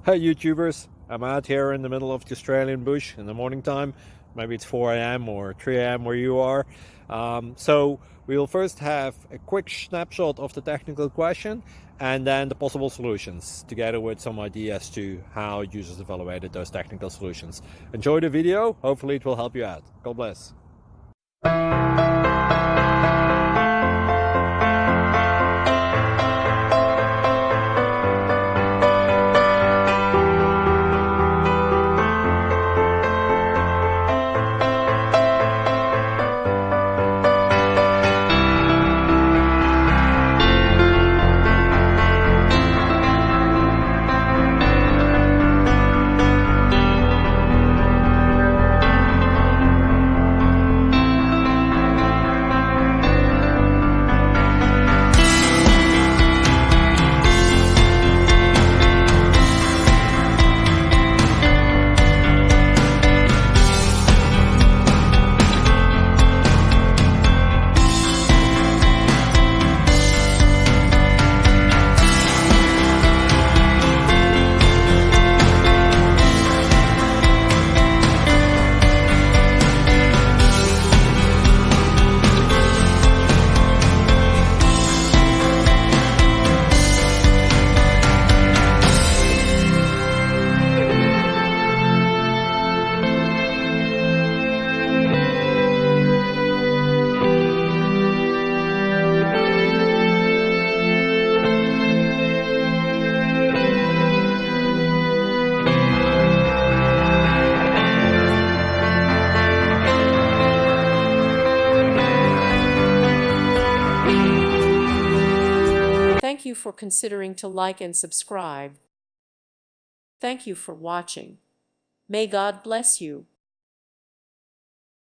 Hey YouTubers, I'm out here in the middle of the Australian bush in the morning time. Maybe it's 4 a.m. or 3 a.m. where you are. So we'll first have a quick snapshot of the technical question and then the possible solutions, together with some ideas to how users evaluated those technical solutions. Enjoy the video, hopefully it will help you out. God bless. Thank you for considering to like and subscribe. Thank you for watching. May God bless you.